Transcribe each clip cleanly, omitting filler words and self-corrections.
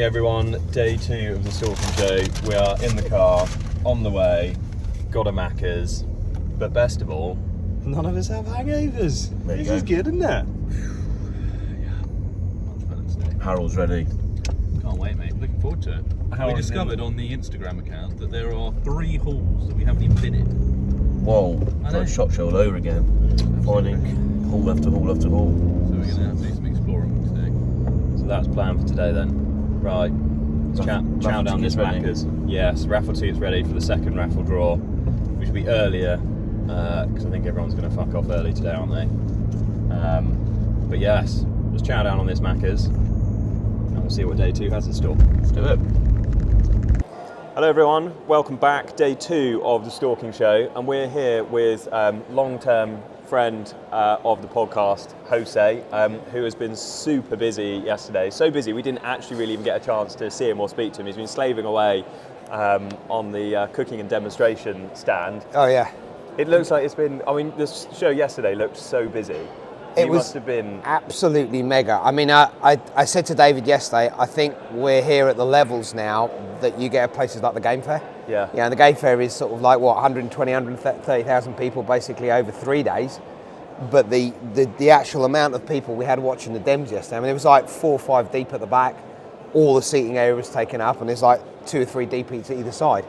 everyone, day 2 of the Stalking Show. We are in the car, on the way, got a Macca's, but best of all, none of us have hangovers. This is good, isn't it? Yeah, much better today. Harold's ready. Can't wait, mate. Looking forward to it. We discovered on the Instagram account that there are 3 halls that we haven't even been in. Whoa, I know. like shot show all over again. Finding hall after hall after hall. So we're going to have to do some exploring today. So that's planned for today then. Right, let's chow down this Macca's. Yes, raffle tickets ready for the second raffle draw, which will be earlier, because I think everyone's going to fuck off early today, aren't they? But yes, let's chow down on this Macca's, and we'll see what day 2 has in store. Let's do it. Hello everyone, welcome back, day 2 of the Stalking Show, and we're here with long-term friend of the podcast, Jose, who has been super busy yesterday. So busy we didn't actually really even get a chance to see him or speak to him. He's been slaving away on the cooking and demonstration stand. Oh yeah. It looks like it's been, I mean, this show yesterday looked so busy. It must have been absolutely mega. I mean, I said to David yesterday, I think we're here at the levels now that you get at places like the Game Fair. Yeah. Yeah, and the Game Fair is sort of like, what, 120, 130,000 people basically over 3 days. But the actual amount of people we had watching the Dems yesterday, I mean, it was like 4 or 5 deep at the back. All the seating area was taken up, and there's like 2 or 3 deep each either side.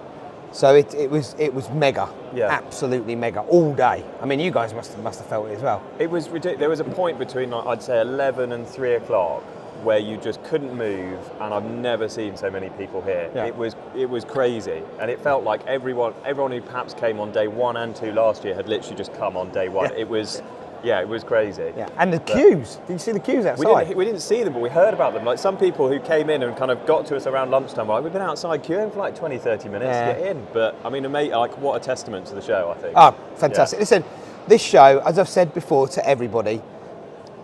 So it was mega, absolutely mega, all day. I mean, you guys must have felt it as well. It was ridiculous. There was a point between, I'd say, 11 and 3 o'clock where you just couldn't move, and I've never seen so many people here. Yeah. It was crazy, and it felt like everyone who perhaps came on day 1 and 2 last year had literally just come on day 1. Yeah. It was crazy. Yeah, and the queues. Did you see the queues outside? We didn't see them, but we heard about them. Like some people who came in and kind of got to us around lunchtime, like, we've been outside queuing for like 20, 30 minutes to get in. But I mean, like, what a testament to the show, I think. Oh, fantastic. Yeah. Listen, this show, as I've said before to everybody,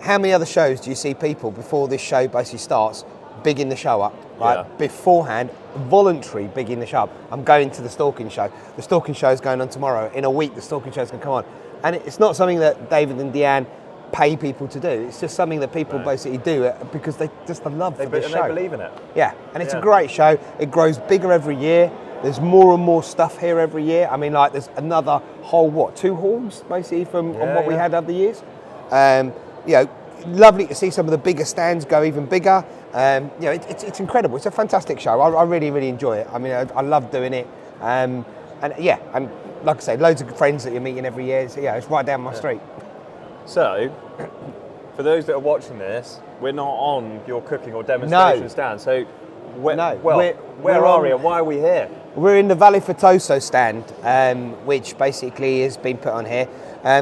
how many other shows do you see people before this show basically starts bigging the show up, right? Yeah. Beforehand, voluntary bigging the show up. I'm going to the Stalking Show. The Stalking Show is going on tomorrow. In a week, the Stalking Show is going to come on. And it's not something that David and Deanne pay people to do. It's just something that people basically do because they just the love for this show. They believe in it. Yeah, and it's a great show. It grows bigger every year. There's more and more stuff here every year. I mean, like, there's another whole, 2 halls basically from what we had other years. Lovely to see some of the bigger stands go even bigger. It's incredible. It's a fantastic show. I really, really enjoy it. I mean, I love doing it. And like I say, loads of friends that you're meeting every year. So it's right down my street. So, for those that are watching this, we're not on your cooking or demonstration stand. So, where are we and why are we here? We're in the Valle Fortoso stand, which basically has been put on here.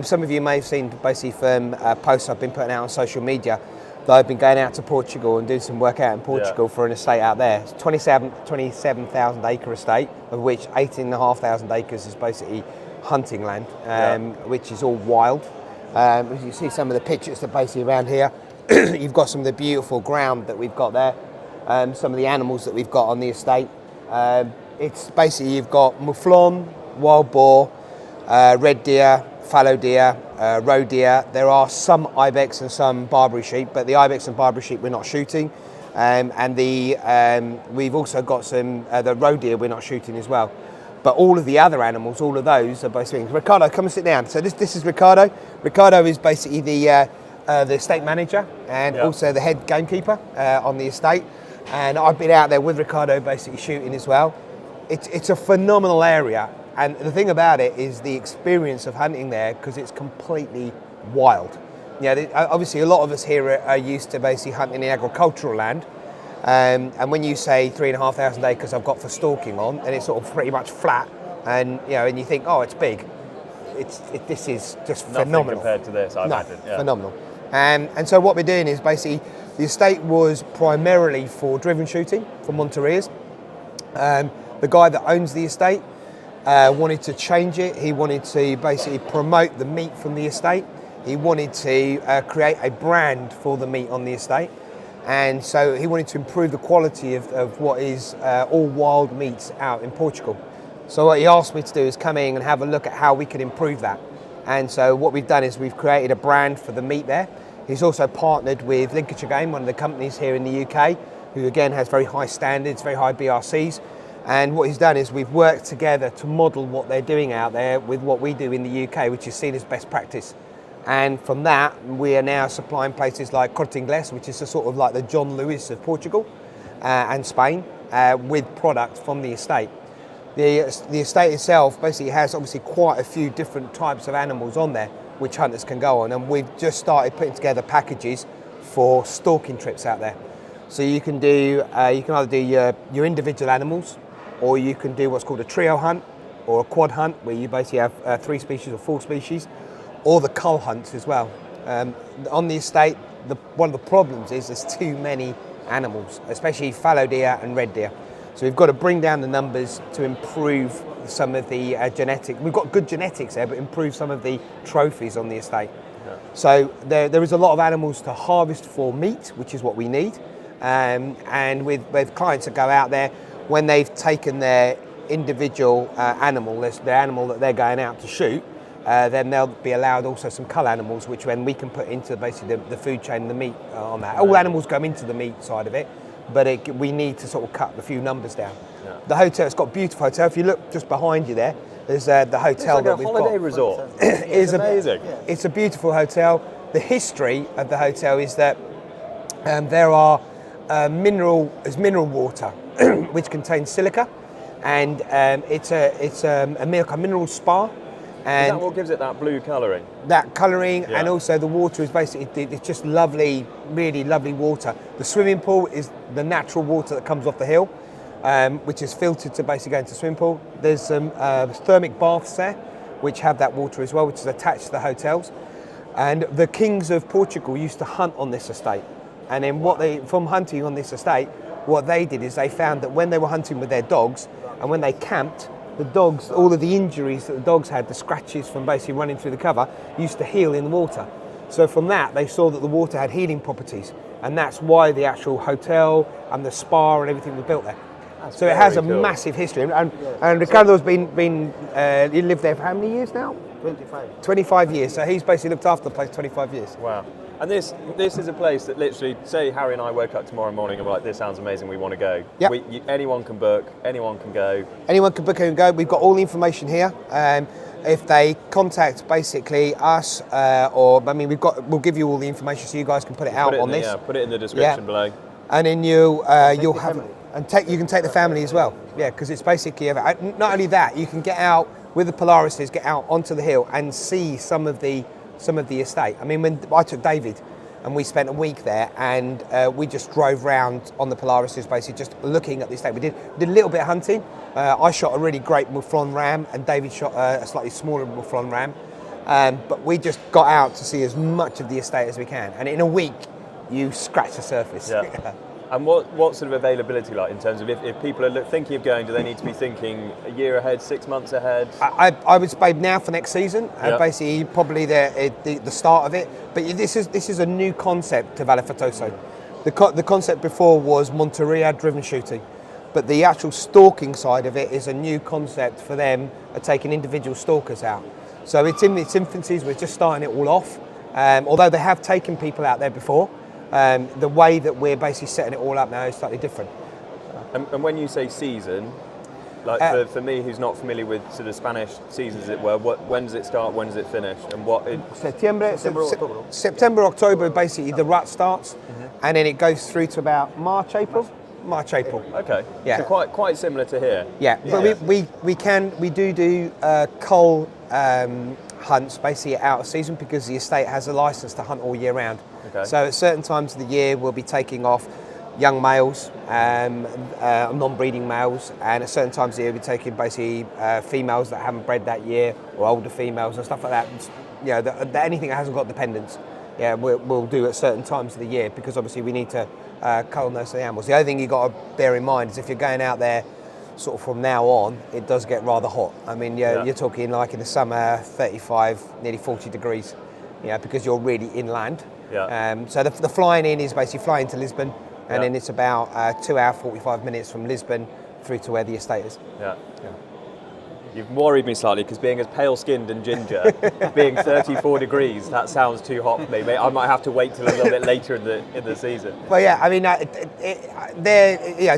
Some of you may have seen basically from posts I've been putting out on social media that I've been going out to Portugal and doing some work out in Portugal for an estate out there. It's 27,000 acre estate, of which 18,500 acres is basically hunting land, which is all wild. As you see some of the pictures that are basically around here, you've got some of the beautiful ground that we've got there, some of the animals that we've got on the estate. It's basically, you've got mouflon, wild boar, red deer, fallow deer, roe deer. There are some ibex and some Barbary sheep, but the ibex and Barbary sheep we're not shooting. We've also got some, the roe deer we're not shooting as well. But all of the other animals, all of those are basically... Ricardo, come and sit down. So this is Ricardo. Ricardo is basically the estate manager and also the head gamekeeper on the estate. And I've been out there with Ricardo basically shooting as well. It's a phenomenal area. And the thing about it is the experience of hunting there, because it's completely wild. Obviously a lot of us here are used to basically hunting in agricultural land. And when you say 3,500 acres I've got for stalking on, and it's sort of pretty much flat, and and you think, oh, it's big. This is just nothing phenomenal compared to this, I imagine. Yeah. Phenomenal. And so what we're doing is basically the estate was primarily for driven shooting for Monterias. The guy that owns the estate wanted to change it. He wanted to basically promote the meat from the estate. He wanted to create a brand for the meat on the estate. And so he wanted to improve the quality of what is all wild meats out in Portugal. So what he asked me to do is come in and have a look at how we could improve that. And so what we've done is we've created a brand for the meat there. He's also partnered with Lincolnshire Game, one of the companies here in the UK, who again has very high standards, very high BRCs. And what he's done is we've worked together to model what they're doing out there with what we do in the UK, which is seen as best practice. And from that, we are now supplying places like Corte Inglés, which is a sort of like the John Lewis of Portugal and Spain, with products from the estate. The estate itself basically has obviously quite a few different types of animals on there, which hunters can go on. And we've just started putting together packages for stalking trips out there. So you can do, you can either do your individual animals, or you can do what's called a trio hunt or a quad hunt, where you basically have 3 species or 4 species, or the cull hunts as well. On the estate, one of the problems is there's too many animals, especially fallow deer and red deer. So we've got to bring down the numbers to improve some of the genetic. We've got good genetics there, but improve some of the trophies on the estate. Yeah. So there is a lot of animals to harvest for meat, which is what we need. And with clients that go out there, when they've taken their individual animal, their animal that they're going out to shoot, then they'll be allowed also some cull animals, which then we can put into basically the food chain, the meat on that. All animals go into the meat side of it, but we need to sort of cut a few numbers down. Yeah. The hotel, it's got a beautiful hotel. If you look just behind you there, there's the hotel that we've got. It's like a holiday resort. It's amazing. It's a beautiful hotel. The history of the hotel is that there are mineral water which contains silica, and it's a mineral spa. And is that what gives it that blue colouring? That colouring, yeah. And also the water is basically, it's just lovely, really lovely water. The swimming pool is the natural water that comes off the hill, which is filtered to basically go into the swimming pool. There's some thermic baths there, which have that water as well, which is attached to the hotels. And the kings of Portugal used to hunt on this estate. And then from hunting on this estate, what they did is they found that when they were hunting with their dogs, and when they camped, the dogs, all of the injuries that the dogs had, the scratches from basically running through the cover, used to heal in the water. So from that, they saw that the water had healing properties, and that's why the actual hotel and the spa and everything was built there. That's so it has a massive history. And Ricardo's been he lived there for how many years now? 25. 25 years. So he's basically looked after the place 25 years. Wow. And this is a place that literally, say Harry and I woke up tomorrow morning and we're like, this sounds amazing, we want to go. Yep. Anyone can book, anyone can go. Anyone can book and go. We've got all the information here. If they contact basically us, we'll give you all the information so you guys can put it out on this. Yeah, put it in the description below. And then you'll have, and you can take the family as well. Yeah, because it's basically, not only that, you can get out with the Polarises, get out onto the hill and see some of the estate. I mean, when I took David and we spent a week there, and we just drove round on the Polarises, basically just looking at the estate. We did a little bit of hunting. I shot a really great Mouflon ram, and David shot a slightly smaller Mouflon ram. But we just got out to see as much of the estate as we can. And in a week, you scratch the surface. Yeah. And what sort of availability like in terms of if people are thinking of going, do they need to be thinking a year ahead, 6 months ahead? I would say now for next season, basically probably the start of it. But this is a new concept to Valle Fortoso. The concept before was Monteria driven shooting, but the actual stalking side of it is a new concept for them of taking individual stalkers out. So it's in its infancy, we're just starting it all off. Although they have taken people out there before. The way that we're basically setting it all up now is slightly different. And when you say season, like for me who's not familiar with sort of Spanish seasons, as it were, when does it start, when does it finish, and what? September, October, basically the rut starts, and then it goes through to about March, April. Okay. Yeah. So quite similar to here. Yeah. But we do cull hunts basically out of season because the estate has a license to hunt all year round. Okay. So at certain times of the year we'll be taking off young males, non-breeding males, and at certain times of the year we'll be taking basically females that haven't bred that year, or older females and stuff like that. You know, anything that hasn't got dependents, we'll do at certain times of the year because obviously we need to cull those animals. The other thing you've got to bear in mind is if you're going out there sort of from now on, it does get rather hot. I mean, you're talking like in the summer, 35, nearly 40 degrees, because you're really inland. Yeah. So the flying in is basically flying to Lisbon, and then it's about 2 hours, 45 minutes from Lisbon through to where the estate is. Yeah. You've worried me slightly because being as pale-skinned and ginger, being 34 degrees, that sounds too hot for me. I might have to wait till a little bit later in the season. Well, yeah, I mean,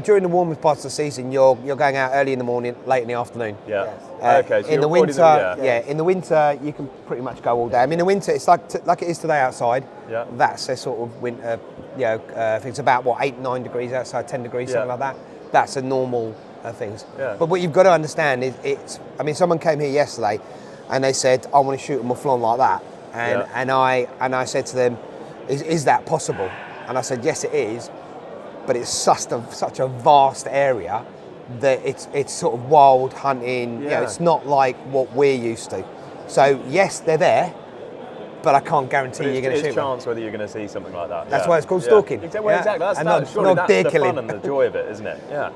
during the warmest parts of the season, you're going out early in the morning, late in the afternoon. Yeah. Okay. So in the winter, in the winter you can pretty much go all day. I mean, in the winter it's like it is today outside. Yeah. That's a sort of winter. I think it's about 8-9 degrees outside, 10 degrees, something like that. That's a normal things. Yeah. But what you've got to understand is I mean, someone came here yesterday, and they said, I want to shoot a mouflon like that, and I said to them, is that possible? And I said, yes, it is, but it's such a vast area that it's sort of wild hunting. Yeah. It's not like what we're used to. So yes, they're there, but I can't guarantee you're going to shoot. There's a chance whether you're going to see something like that. That's why it's called stalking. Exactly. Exactly. That's the fun and the joy of it, isn't it? Yeah.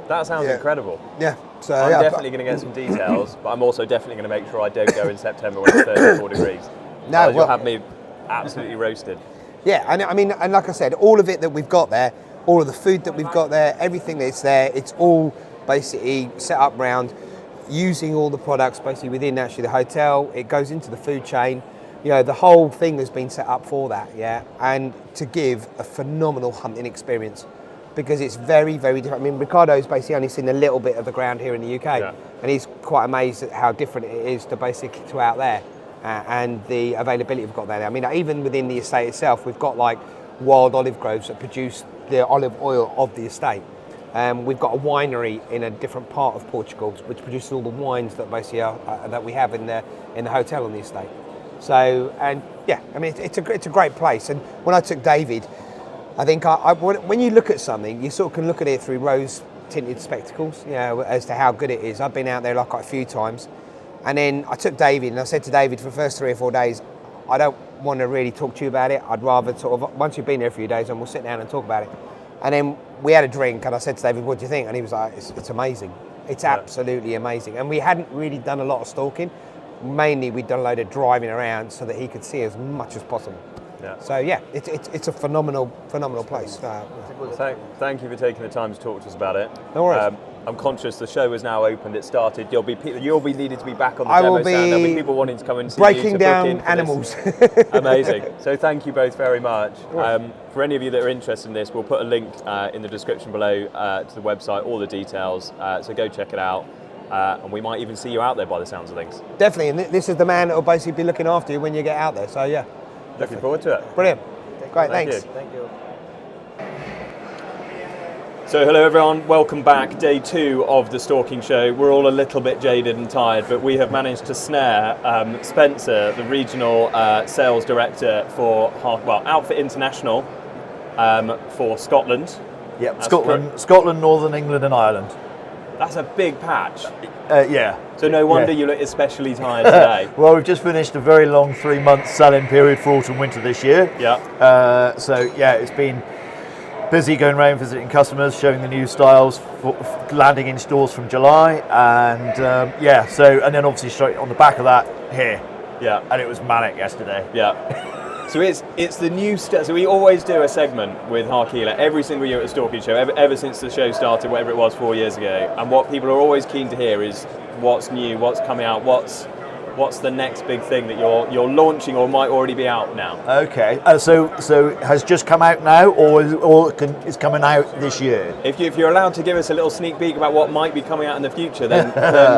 That sounds incredible. Yeah. So I'm definitely going to get some details, but I'm also definitely going to make sure I don't go in September when it's 34 degrees. No, you'll have me absolutely roasted. Yeah, and I mean, and like I said, all of it that we've got there, all of the food that we've got there, everything that's there, it's all basically set up around using all the products basically within actually the hotel. It goes into the food chain. The whole thing has been set up for that, and to give a phenomenal hunting experience. Because it's very, very different. I mean, Ricardo's basically only seen a little bit of the ground here in the UK, and he's quite amazed at how different it is to out there, and the availability we've got there. I mean, even within the estate itself, we've got like wild olive groves that produce the olive oil of the estate. We've got a winery in a different part of Portugal, which produces all the wines that basically that we have in the hotel on the estate. So, I mean, it's a great place. And when I took David, I think when you look at something, you sort of can look at it through rose-tinted spectacles, as to how good it is. I've been out there quite a few times, and then I took David, and I said to David for the first 3 or 4 days, I don't want to really talk to you about it. I'd rather sort of, once you've been there a few days, and we'll sit down and talk about it. And then we had a drink, and I said to David, what do you think? And he was like, it's amazing. It's absolutely amazing. And we hadn't really done a lot of stalking. Mainly, we'd done a load of driving around so that he could see as much as possible. Yeah. So it's a phenomenal place. Thank you for taking the time to talk to us about it. No worries. I'm conscious the show is now opened. It started. You'll be needed to be back on the demo stand. There'll be people wanting to come and see breaking you to down animals. Amazing. So thank you both very much. For any of you that are interested in this, we'll put a link in the description below to the website, all the details. So go check it out. And we might even see you out there by the sounds of things. Definitely. And this is the man that will basically be looking after you when you get out there. So yeah. Looking forward to it. Brilliant. Great, thanks. Thank you. So hello everyone, welcome back. Day 2 of the Stalking Show. We're all a little bit jaded and tired, but we have managed to snare Spencer, the regional sales director for Outfit International for Scotland. Yep, Scotland, Northern England and Ireland. That's a big patch. Yeah. So no wonder you look especially tired today. Well, we've just finished a very long 3-month selling period for autumn winter this year. Yeah. It's been busy going around visiting customers, showing the new styles, landing in stores from July, and and then obviously straight on the back of that here. Yeah. And it was manic yesterday. Yeah. So it's the new stuff. So we always do a segment with Harkila every single year at the Stalking Show, ever since the show started, whatever it was 4 years ago. And what people are always keen to hear is what's new, what's coming out, what's the next big thing that you're launching or might already be out now. Okay. So has just come out now, or is coming out this year? If you're allowed to give us a little sneak peek about what might be coming out in the future, then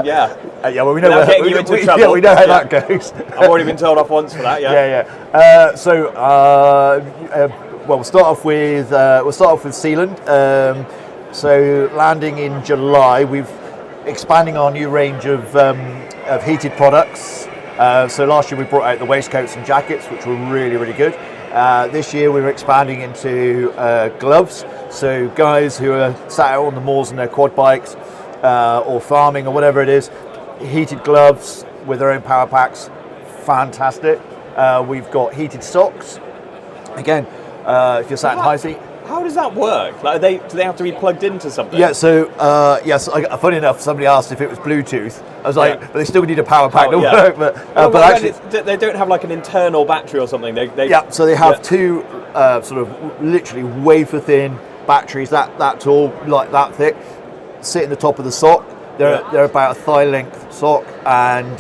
yeah. Well, we know without getting you into trouble. Yeah, we know how that goes. I've already been told off once for that. Yeah. We'll start off with Seeland. So landing in July, we've expanding our new range of heated products. So last year we brought out the waistcoats and jackets, which were really, really good. This year we're expanding into gloves. So guys who are sat out on the moors on their quad bikes or farming or whatever it is, heated gloves with their own power packs, fantastic. We've got heated socks. Again, if you're sat in high seat. How does that work? Like, do they have to be plugged into something? Yeah. So yes. Funny enough, somebody asked if it was Bluetooth. I was like, but they still need a power pack to work. But actually, they don't have like an internal battery or something. So they have two sort of literally wafer thin batteries that tall, like that thick, sit in the top of the sock. They're about a thigh length sock, and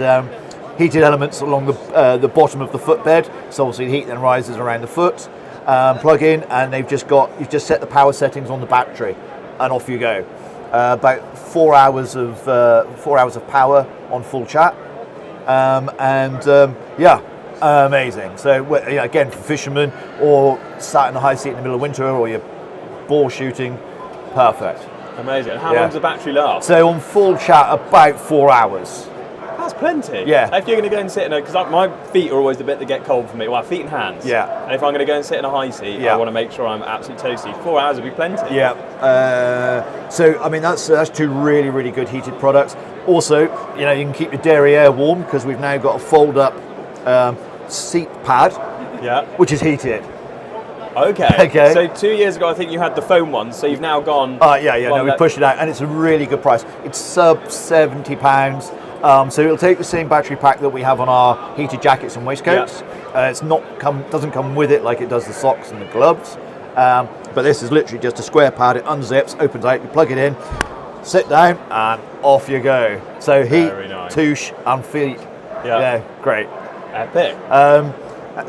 heated elements along the bottom of the footbed. So obviously the heat then rises around the foot. Plug in, and you've just set the power settings on the battery, and off you go. About 4 hours of power on full chat, amazing. So again, for fishermen or sat in the high seat in the middle of winter, or you're bore shooting, perfect. Amazing. How long does the battery last? So on full chat, about 4 hours. That's plenty. Yeah. If you're going to go and sit in because my feet are always the bit that get cold for me. Well, feet and hands. Yeah. And if I'm going to go and sit in a high seat, I want to make sure I'm absolutely toasty. 4 hours would be plenty. Yeah. So I mean that's two really, really good heated products. Also, you can keep your derriere warm because we've now got a fold up seat pad, which is heated. Okay. So 2 years ago, I think you had the foam one. So you've now gone. We pushed it out, and it's a really good price. It's sub £70. So it'll take the same battery pack that we have on our heated jackets and waistcoats. Doesn't come with it like it does the socks and the gloves. But this is literally just a square pad. It unzips, opens out, you plug it in, sit down, and off you go. So heat, touche, and feet. Yeah, great. Epic.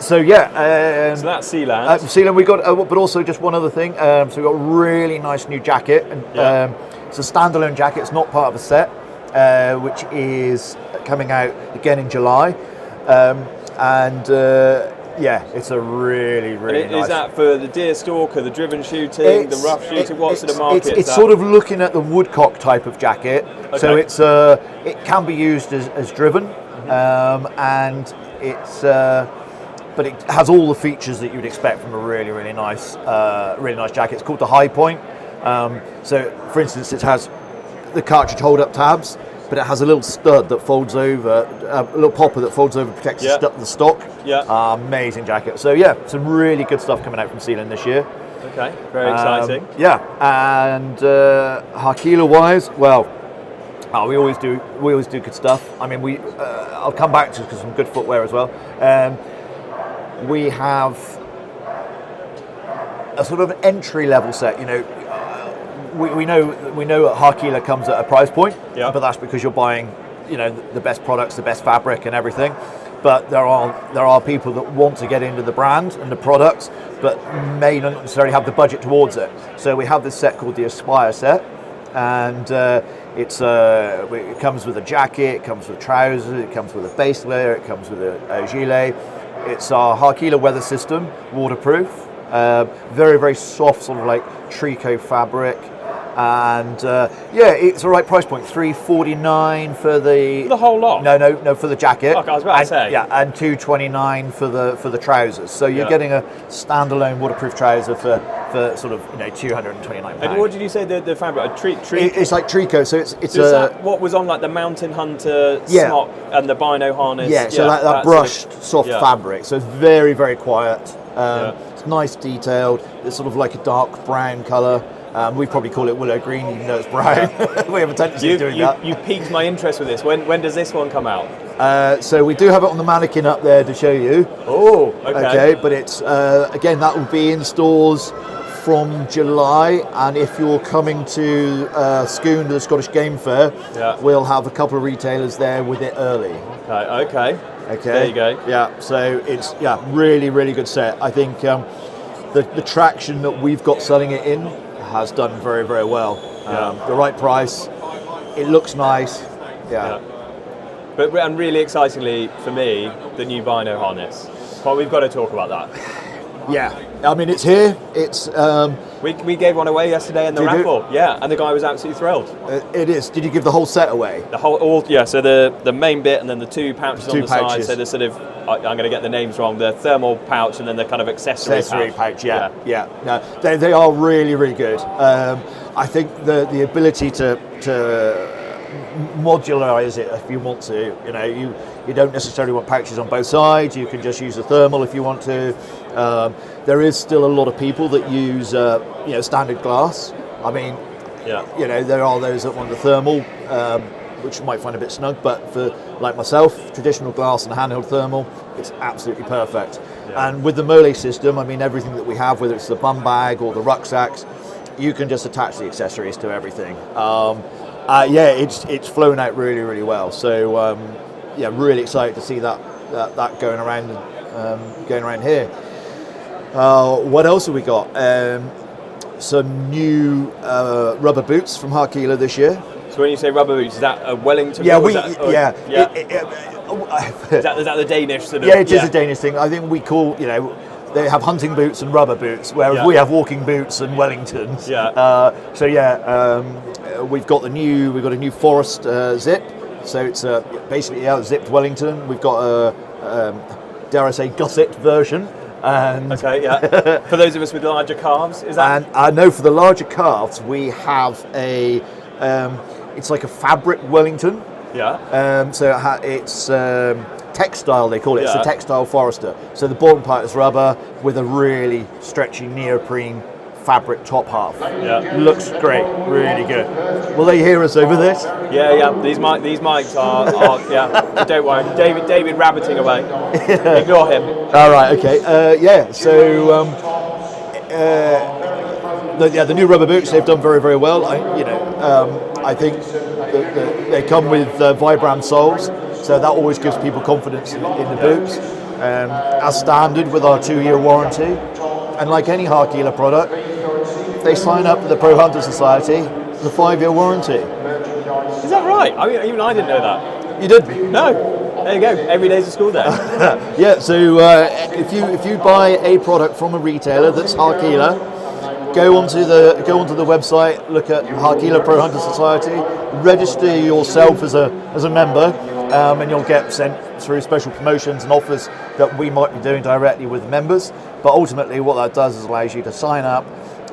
So that's Seeland. Seeland, we got, but also just one other thing. So we got a really nice new jacket, and it's a standalone jacket. It's not part of a set. Which is coming out again in July, it's a really, really nice. Is that for the deer stalker, the driven shooting, the rough shooting? What sort of market? It's sort of looking at the woodcock type of jacket. Okay. So it can be used as driven, and but it has all the features that you would expect from a really, really nice jacket. It's called the High Point. So, for instance, it has the cartridge hold-up tabs, but it has a little stud that folds over, a little popper that folds over, protects the stock. Yeah. Amazing jacket. So some really good stuff coming out from Seeland this year. Okay, very exciting. And Harkila-wise, we always do good stuff. I mean, I'll come back to some good footwear as well. We have a sort of entry-level set, We know that Harkila comes at a price point, but that's because you're buying, the best products, the best fabric, and everything. But there are people that want to get into the brand and the products, but may not necessarily have the budget towards it. So we have this set called the Aspire set, and it comes with a jacket, it comes with trousers, it comes with a base layer, it comes with a gilet. It's our Harkila weather system, waterproof, very, very soft, sort of like tricot fabric. And it's the right price point. $349 for the whole lot. No, for the jacket. Okay, I was about to say. Yeah, and $229 for the trousers. So you're getting a standalone waterproof trouser for sort of £229. And what did you say the fabric? It's like tricot. So it's is that what was on like the Mountain Hunter smock and the Bino harness? Yeah. So that brushed soft fabric. So it's very, very quiet. It's nice detailed. It's sort of like a dark brown colour. We probably call it willow green, even though it's brown. We have a tendency of doing that. You piqued my interest with this. When does this one come out? So we do have it on the mannequin up there to show you. Oh, okay. But it's again, that will be in stores from July, and if you're coming to Scone to the Scottish Game Fair, we'll have a couple of retailers there with it early. Okay. There you go. Yeah. So it's really, really good set. I think the traction that we've got selling it in has done very, very well. The right price, it looks nice. But and really excitingly for me, the new Bino harness. Well, we've got to talk about that. I mean, it's here. It's we gave one away yesterday in the raffle. And the guy was absolutely thrilled. It is. Did you give the whole set away? So the main bit and then the two pouches on the side. So the sort of, I'm going to get the names wrong, the thermal pouch and then the kind of accessory pouch. No, they are really, really good. I think the ability to modularize it if you want to. You don't necessarily want pouches on both sides. You can just use the thermal if you want to. There is still a lot of people that use standard glass. I mean, there are those that want the thermal, which you might find a bit snug, but for like myself, traditional glass and handheld thermal, it's absolutely perfect. And with the Mole system, I mean, everything that we have, whether it's the bum bag or the rucksacks, you can just attach the accessories to everything. Yeah, it's flown out really, really well. So yeah, really excited to see that going around here. What else have we got? Some new rubber boots from Harkila this year. So when you say rubber boots, is that a Wellington? Yeah, boot, is that the Danish sort of? Yeah, it is a Danish thing. I think we call, they have hunting boots and rubber boots, whereas we have walking boots and Wellingtons. Yeah. We've got a new forest zip. So it's basically a zipped Wellington. We've got a, dare I say, gusset version. And okay, yeah. For those of us with larger calves, is that? And I know for the larger calves, we have a, it's like a fabric Wellington. Yeah. It's textile, they call it. It's a textile Forester. So the bottom part is rubber with a really stretchy neoprene fabric top half. Yeah. Looks great, really good. Will they hear us over this? Yeah. These mics are yeah. Don't worry, David rabbiting away. Ignore him. All right, okay. The new rubber boots, they've done very, very well. I think they come with Vibram soles, so that always gives people confidence in the boots. As standard with our 2-year warranty, and like any Harkila product, if they sign up to the Pro Hunter Society, it's a 5-year warranty. Is that right? I mean, even I didn't know that. You did? No. There you go. Every day's a school day. Yeah. So if you buy a product from a retailer that's Harkila, go onto the website, look at Harkila Pro Hunter Society, register yourself as a member, and you'll get sent through special promotions and offers that we might be doing directly with members. But ultimately, what that does is allows you to sign up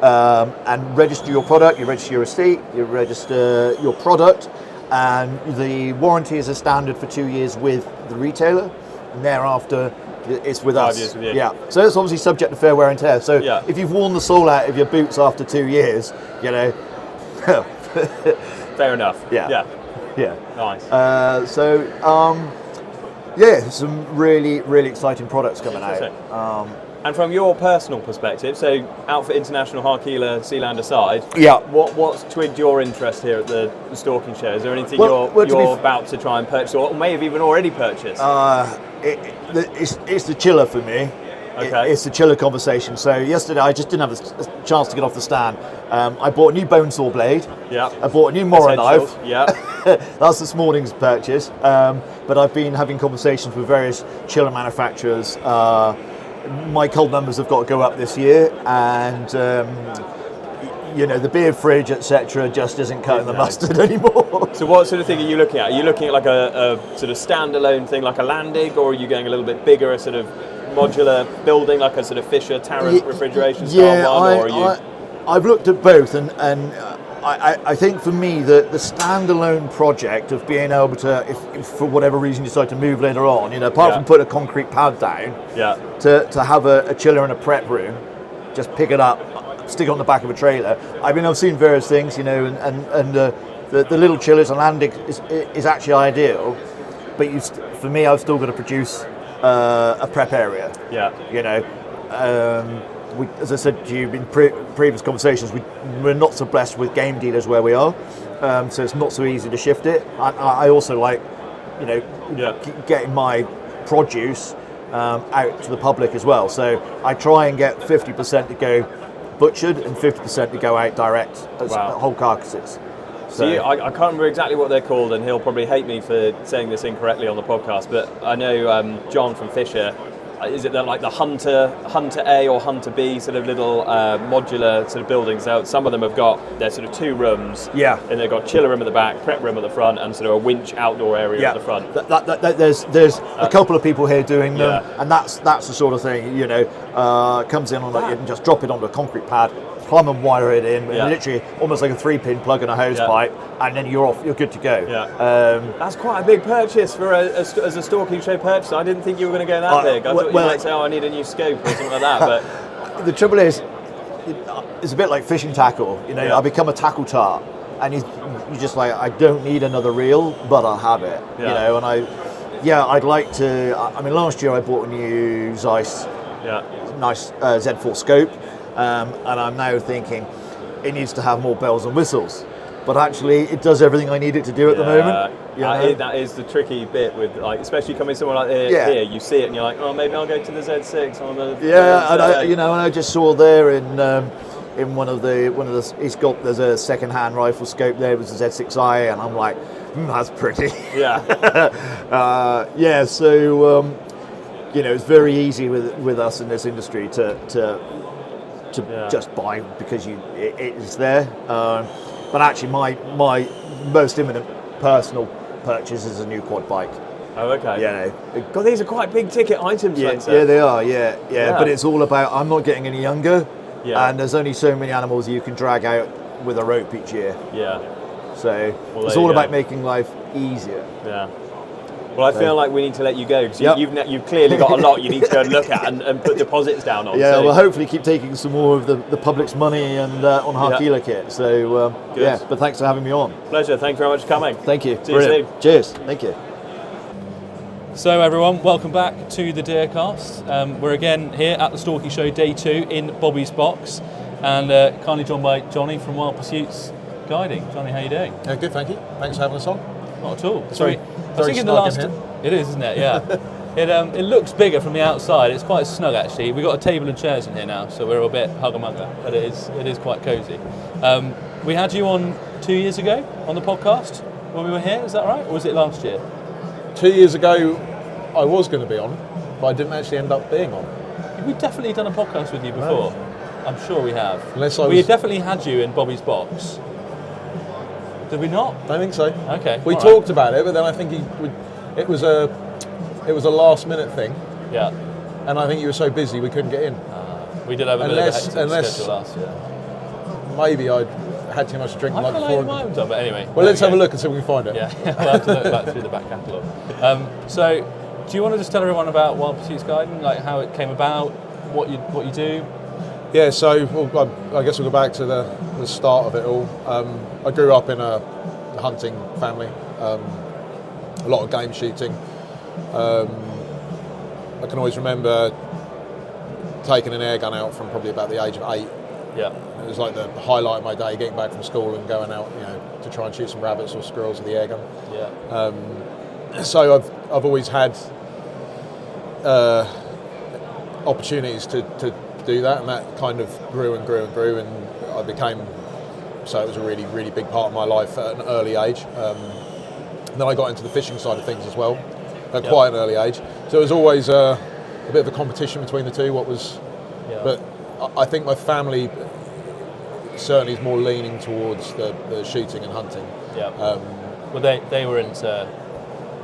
and register your product. You register your receipt, you register your product, and the warranty is a standard for 2 years with the retailer, and thereafter it's with 5 us. years with you. Yeah. So it's obviously subject to fair wear and tear. So if you've worn the sole out of your boots after 2 years, Fair enough. Yeah. Nice. Some really, really exciting products coming out. And from your personal perspective, so Outfit International, Harkila, Seeland aside, what's twigged your interest here at the Stalking Show? Is there anything you're about to try and purchase, or may have even already purchased? It's the chiller for me. Okay. It's the chiller conversation. So yesterday I just didn't have a chance to get off the stand. I bought a new bone saw blade. Yeah. I bought a new Mora knife. Yeah. That's this morning's purchase. But I've been having conversations with various chiller manufacturers. My cold numbers have got to go up this year, and the beer fridge, etc., just isn't cutting the mustard anymore. So what sort of thing are you looking at? Are you looking at like a sort of standalone thing like a Landig, or are you going a little bit bigger, a sort of modular building like a sort of Fisher Tarrant refrigeration style one? Or are you... I've looked at both, and I think for me the standalone project of being able to, if for whatever reason you decide to move later on, apart from put a concrete pad down, to have a chiller and a prep room, just pick it up, stick it on the back of a trailer. I mean, I've seen various things, and the little chillers and Landig is actually ideal, but for me, I've still got to produce a prep area. As I said to you in previous conversations, we're not so blessed with game dealers where we are, so it's not so easy to shift it. I also like, getting my produce out to the public as well. So I try and get 50% to go butchered and 50% to go out direct as whole carcasses. So I can't remember exactly what they're called, and he'll probably hate me for saying this incorrectly on the podcast, but I know John from Fisher, is it like the Hunter A or Hunter B sort of little modular sort of buildings? Now, some of them have got their sort of 2 rooms, and they've got chiller room at the back, prep room at the front, and sort of a winch outdoor area at the front. There's a couple of people here doing them, and that's the sort of thing, comes in on it and just drop it onto a concrete pad, plumb and wire it in, literally almost like a 3-pin plug and a hose pipe, and then you're off, you're good to go. That's quite a big purchase for as a Stalking Show purchase. I didn't think you were going to go that big. I thought you might say, I need a new scope or something like that. But the trouble is, it's a bit like fishing tackle. I become a tackle tart, and you just like, I don't need another reel, but I'll have it. And I'd like to. I mean, last year I bought a new Zeiss, nice Z4 scope. And I'm now thinking it needs to have more bells and whistles. but actually it does everything I need it to do at the moment. That is the tricky bit with, like, especially coming somewhere like here, you see it and you're like, oh, maybe I'll go to the Z6 or the and I just saw there in one of the there's a second-hand rifle scope there. It was a Z6i, and I'm like, that's pretty. So it's very easy with us in this industry to just buy because it is there. But actually, my most imminent personal purchase is a new quad bike. Oh, okay. God, these are quite big ticket items. Yeah, they are. Yeah. But it's all about, I'm not getting any younger. Yeah. And there's only so many animals you can drag out with a rope each year. Yeah. So it's all about making life easier. Yeah. Well, I feel like we need to let you go because you've clearly got a lot you need to go and look at and put deposits down on. Yeah, we'll hopefully keep taking some more of the public's money and on Harkila kit. So, but thanks for having me on. Pleasure. Thank you very much for coming. Thank you. See you soon. Cheers. Thank you. So everyone, welcome back to the Deercast. We're again here at the Stalking Show Day 2 in Bobby's box, and kindly joined by Johnny from Wild Pursuits Guiding. Johnny, how you doing? Good, thank you. Thanks for having us on. Not at all. It's very in the last. It is, isn't it? Yeah. It looks bigger from the outside. It's quite snug actually. We've got a table and chairs in here now, so we're a bit hugger-mugger, but it is quite cosy. We had you on 2 years ago on the podcast when we were here. Is that right, or was it last year? 2 years ago, I was going to be on, but I didn't actually end up being on. We've definitely done a podcast with you before. No. I'm sure we have. We definitely had you in Bobby's box. Did we not? I think so. Okay. We talked about it, but then I think it was a last minute thing. Yeah. And I think you were so busy we couldn't get in. We did have a bit of a hectic schedule last year. Maybe I had too much to drink the night before. I might have done, but anyway. Well, let's have a look and see if we can find it. Yeah, we'll have to look back through the back catalogue. So, do you want to just tell everyone about Wild Pursuits Guiding, like how it came about, what you do? Yeah, so I guess we'll go back to the start of it all. I grew up in a hunting family, a lot of game shooting. I can always remember taking an air gun out from probably about the age of 8. Yeah. It was like the highlight of my day, getting back from school and going out, to try and shoot some rabbits or squirrels with the air gun. Yeah. So I've always had opportunities to do that, and that kind of grew and grew and grew, and I became, so it was a really, really big part of my life at an early age. And then I got into the fishing side of things as well at quite an early age. So it was always a bit of a competition between the two. But I think my family certainly is more leaning towards the shooting and hunting. Yeah. Well, they were into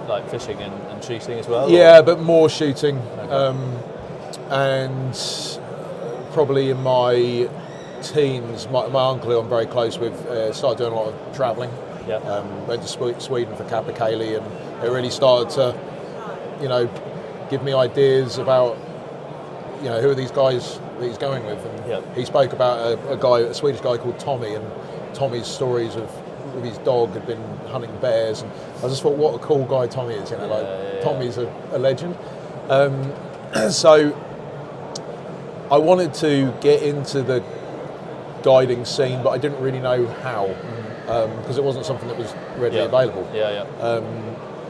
like fishing and shooting as well? Yeah, but more shooting. Okay. And probably in my teens, my uncle, who I'm very close with, started doing a lot of travelling. Yeah. Went to Sweden for Capercaillie, and it really started to, give me ideas about, who are these guys that he's going with. And he spoke about a Swedish guy called Tommy, and Tommy's stories of his dog had been hunting bears, and I just thought, what a cool guy Tommy is. Tommy's a legend. So I wanted to get into the guiding scene, but I didn't really know how, because it wasn't something that was readily available.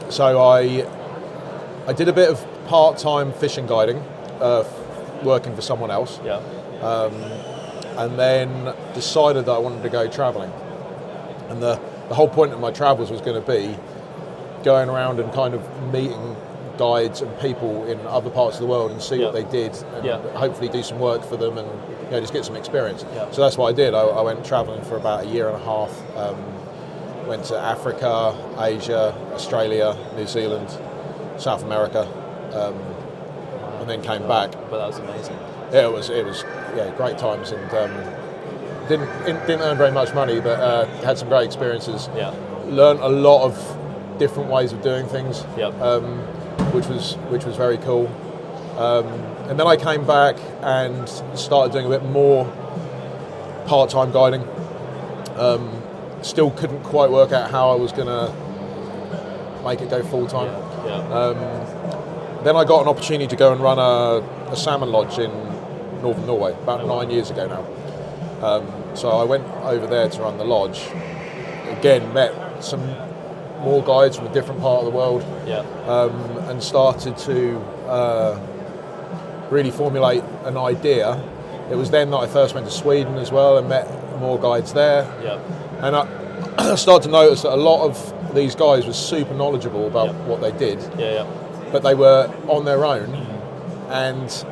So I did a bit of part-time fishing guiding, working for someone else, and then decided that I wanted to go travelling. And the whole point of my travels was going to be going around and kind of meeting guides and people in other parts of the world and see what they did, and hopefully do some work for them, and just get some experience. So that's what I did. I went travelling for about a year and a half. Went to Africa, Asia, Australia, New Zealand, South America, and then came back. But that was amazing. Yeah, it was great times, and didn't earn very much money, but had some great experiences. Learned a lot of different ways of doing things. Which was very cool. And then I came back and started doing a bit more part-time guiding. Still couldn't quite work out how I was going to make it go full-time. Then I got an opportunity to go and run a salmon lodge in northern Norway about 9 years ago now. So I went over there to run the lodge. again met some more guides from a different part of the world, and started to really formulate an idea. It was then that I first went to Sweden as well and met more guides there. And I started to notice that a lot of these guys were super knowledgeable about what they did, but they were on their own, and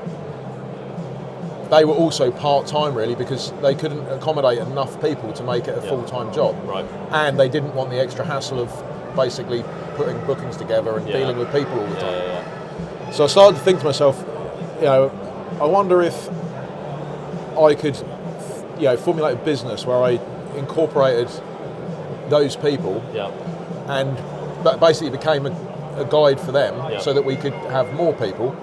they were also part-time really, because they couldn't accommodate enough people to make it a full-time job. And they didn't want the extra hassle of basically putting bookings together and dealing with people all the time. So I started to think to myself, I wonder if I could, formulate a business where I incorporated those people, and that basically became a guide for them, so that we could have more people.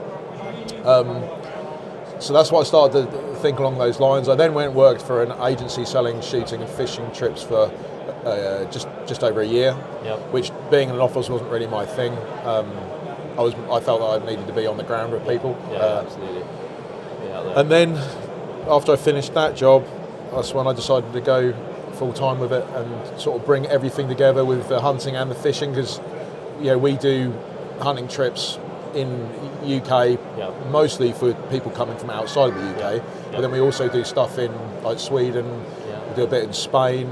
So that's why I started to think along those lines. I then went and worked for an agency selling shooting and fishing trips for just over a year, which, being in an office, wasn't really my thing. I felt that I needed to be on the ground with people. Absolutely. And then after I finished that job, that's when I decided to go full time with it and sort of bring everything together with the hunting and the fishing, because we do hunting trips in UK mostly for people coming from outside of the UK, but then we also do stuff in like Sweden, we do a bit in Spain,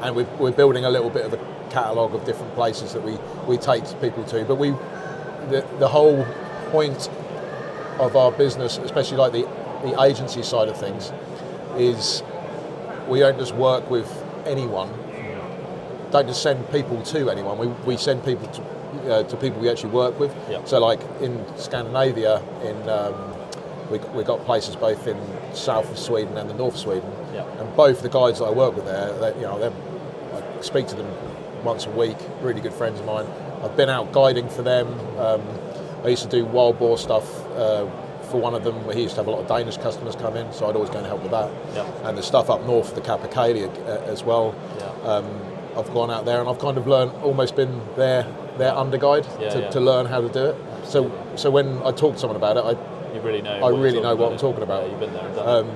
and we're building a little bit of a catalogue of different places that we take people to. But the whole point of our business, especially like the agency side of things, is we don't just work with anyone, don't just send people to anyone, we send people to people we actually work with. So like in Scandinavia, we got places both in south of Sweden and the north of Sweden, and both the guides that I work with there, I speak to them once a week, really good friends of mine. I've been out guiding for them. I used to do wild boar stuff for one of them, where he used to have a lot of Danish customers come in, so I'd always go and help with that. And the stuff up north, the Capercaillie as well. I've gone out there and I've kind of learned, almost been their under guide to learn how to do it. So when I talk to someone about it, you really know. I really know what I'm talking about. Yeah, you've been there and done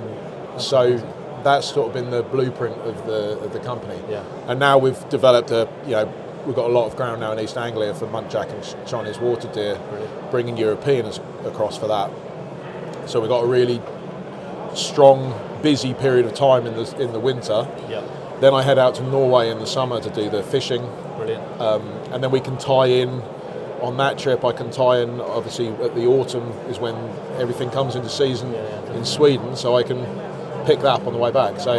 it. So that's sort of been the blueprint of the company. And now we've developed we've got a lot of ground now in East Anglia for muntjac and Chinese water deer, bringing Europeans across for that. So we've got a really strong, busy period of time in the winter. Then I head out to Norway in the summer to do the fishing. Brilliant. And then we can tie in on that trip. I can tie in, obviously, at the autumn is when everything comes into season in Sweden, so I can pick that up on the way back. So,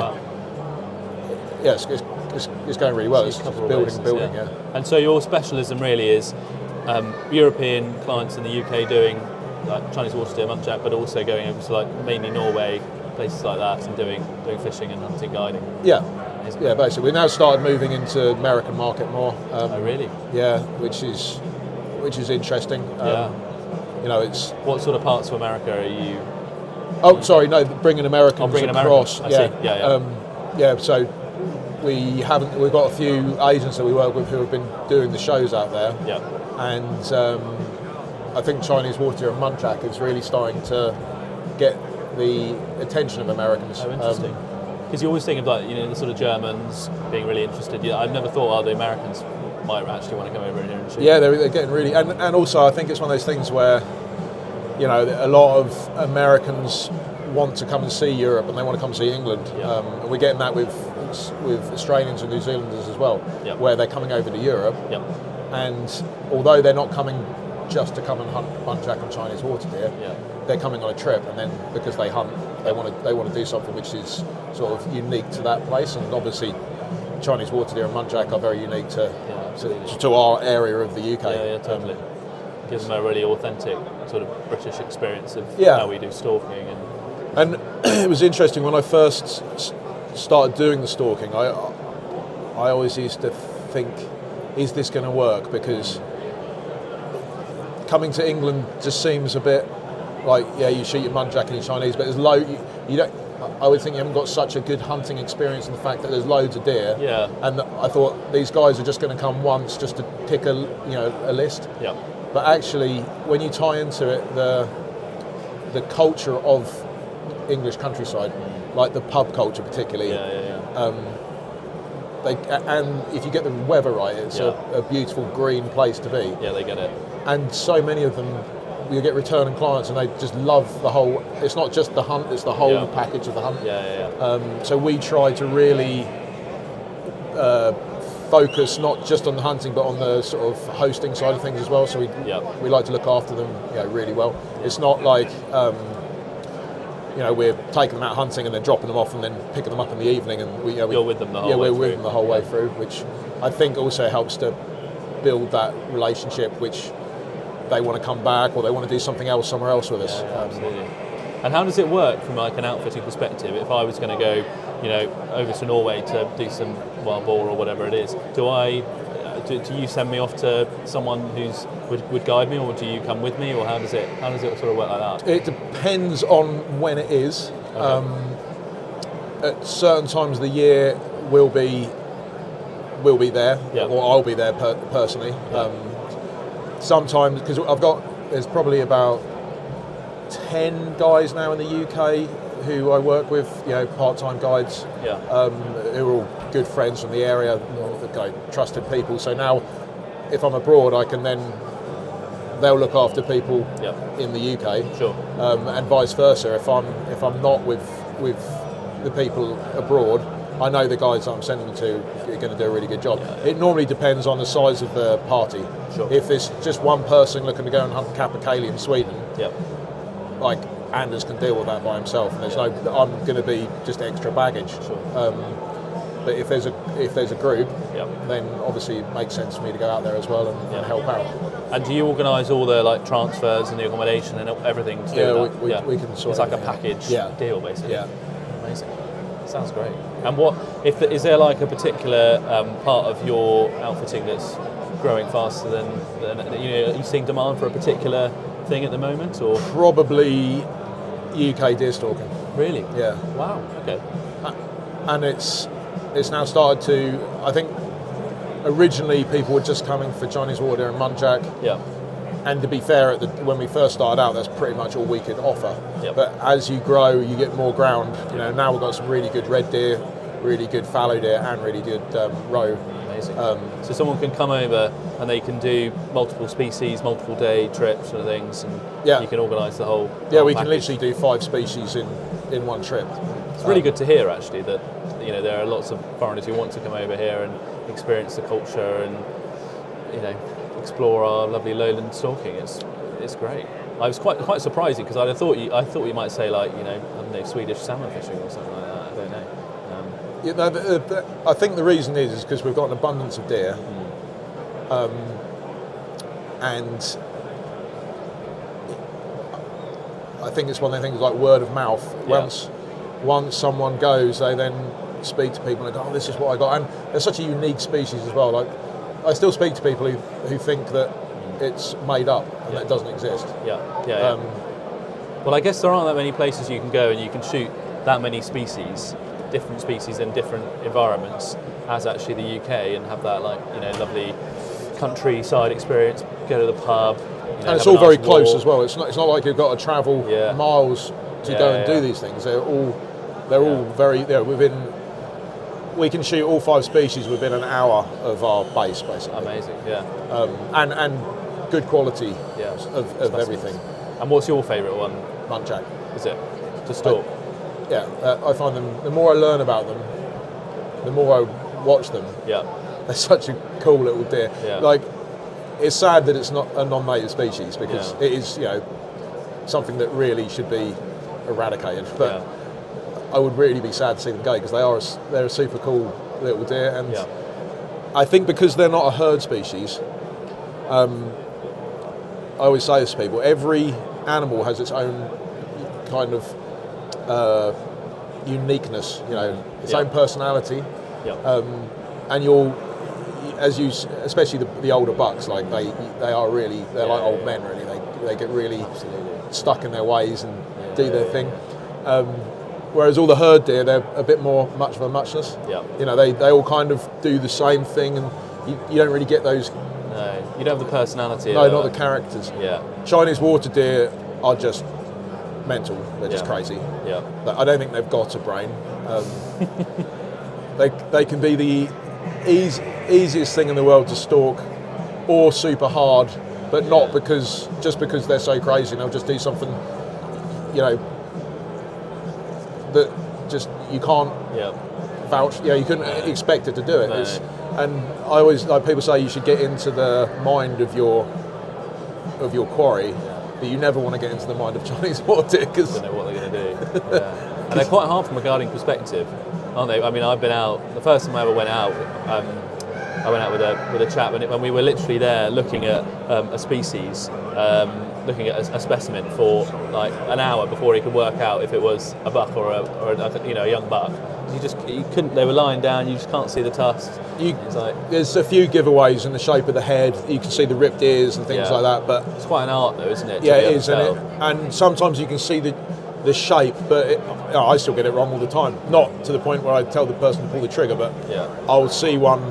yes, it's going really well. It's building. And so your specialism really is European clients in the UK doing like Chinese water deer, muntjac, but also going over to like mainly Norway, places like that, and doing fishing and hunting guiding. Yeah, basically. We now started moving into American market more. Oh, really? Yeah, which is interesting. It's what sort of parts of America are you? Oh, sorry, no, bringing Americans across. I see. So we've got a few agents that we work with who have been doing the shows out there. And I think Chinese water deer and muntjac is really starting to get the attention of Americans. Oh, interesting. Because you always think of the sort of Germans being really interested. I've never thought the Americans might actually want to come over here and shoot. Yeah, they're getting really, and also I think it's one of those things where, a lot of Americans want to come and see Europe and they want to come see England. And we're getting that with Australians and New Zealanders as well, where they're coming over to Europe. And although they're not coming just to come and hunt muntjac and Chinese water deer, they're coming on a trip, and then because they hunt, they want to do something which is sort of unique to that place. And obviously, Chinese water deer and muntjac are very unique to our area of the UK. Yeah, totally. Gives them a really authentic sort of British experience of how we do stalking. And it was interesting when I first started doing the stalking. I always used to think, is this going to work? Because coming to England just seems a bit like, you shoot your muntjac and your Chinese, but there's you don't. I would think you haven't got such a good hunting experience in the fact that there's loads of deer. And I thought these guys are just going to come once just to tick a list. But actually, when you tie into it the culture of English countryside, like the pub culture particularly, and if you get the weather right, it's a beautiful green place to be. Yeah, they get it. And so many of them, you get returning clients, and they just love the whole. It's not just the hunt; it's the whole package of the hunt. So we try to really focus not just on the hunting, but on the sort of hosting side of things as well. So we like to look after them, really well. It's not like we're taking them out hunting and then dropping them off and then picking them up in the evening, and you're with them the whole way we're through. with them the whole way through, which I think also helps to build that relationship, which they want to come back or they want to do something else somewhere else with us. Absolutely. And how does it work from like an outfitting perspective? If I was going to go, over to Norway to do some wild boar or whatever it is, do you send me off to someone who's would guide me, or do you come with me, or how does it sort of work like that? It depends on when it is. Okay. At certain times of the year, we'll be there, or I'll be there personally. Sometimes, because there's probably about 10 guys now in the UK who I work with, part-time guides, who are all good friends from the area, trusted people. So now, if I'm abroad, they'll look after people in the UK, and vice versa. If I'm not with the people abroad, I know the guys that I'm sending them to are going to do a really good job. It normally depends on the size of the party. If it's just one person looking to go and hunt capercaillie in Sweden, like Anders can deal with that by himself, and I'm going to be just extra baggage. But if there's a group, then obviously it makes sense for me to go out there as well and help out. And do you organise all the like transfers and the accommodation and everything to do that? We can sort. It's like a package deal, basically. Yeah. Amazing. Sounds great. And is there like a particular part of your outfitting that's growing faster than are you seeing demand for a particular thing at the moment, or probably UK deer stalking? Really? Yeah. Wow. Okay. And it's now started to. I think originally people were just coming for Chinese water deer and muntjac. Yeah. And to be fair, when we first started out, that's pretty much all we could offer. Yep. But as you grow, you get more ground. Now we've got some really good red deer, really good fallow deer, and really good roe. Amazing. So someone can come over and they can do multiple species, multiple day trips sort of things, and you can organise the whole. We package. Can literally do 5 species in one trip. It's really good to hear, actually, that there are lots of foreigners who want to come over here and experience the culture and explore our lovely lowland stalking. It's great. I was quite surprising because I thought you might say like I don't know, Swedish salmon fishing or something like that. I don't know. I think the reason is because we've got an abundance of deer, and I think it's one of the things like word of mouth. Once someone goes, they then speak to people and go, "Oh, this is what I got." And they're such a unique species as well. Like I still speak to people who think that it's made up and that it doesn't exist. Well, I guess there aren't that many places you can go and you can shoot that many species, different species in different environments, as actually the UK, and have that lovely countryside experience. Go to the pub, and it's all very close as well. It's not like you've got to travel miles to go and do these things. They're all very within. We can shoot all 5 species within an hour of our base, basically. Amazing, and good quality of everything. And what's your favourite one? Muntjac. Is it? To stalk? I find them, the more I learn about them, the more I watch them. Yeah. They're such a cool little deer. Yeah. Like, it's sad that it's not a non-native species because it is, something that really should be eradicated. But I would really be sad to see them go because they're a super cool little deer, and I think because they're not a herd species, I always say this to people: every animal has its own kind of uniqueness, its own personality, and especially the older bucks, like they're like old men really. They get really stuck in their ways and do their thing. Whereas all the herd deer, they're a bit more much of a muchness. They all kind of do the same thing, and you don't really get those. No, you don't have the personality. No, not the characters. Yeah. Chinese water deer are just mental. They're just crazy. Yeah. I don't think they've got a brain. They can be easiest thing in the world to stalk, or super hard, but not because they're so crazy. They'll just do something, that just you can't vouch. You couldn't expect it to do it. No. And I always people say you should get into the mind of your quarry, but you never want to get into the mind of Chinese water because don't know what they're going to do. Yeah. And they're quite hard from a guarding perspective, aren't they? I mean, I've been out. The first time I ever went out, I went out with a chap, and when we were literally there looking at a species, looking at a specimen for like an hour before he could work out if it was a buck or a young buck. You couldn't. They were lying down. You just can't see the tusks. There's a few giveaways in the shape of the head. You can see the ripped ears and things like that. But it's quite an art, though, isn't it? Yeah, it is, and sometimes you can see the shape, but I still get it wrong all the time. Not to the point where I tell the person to pull the trigger, but I'll see one,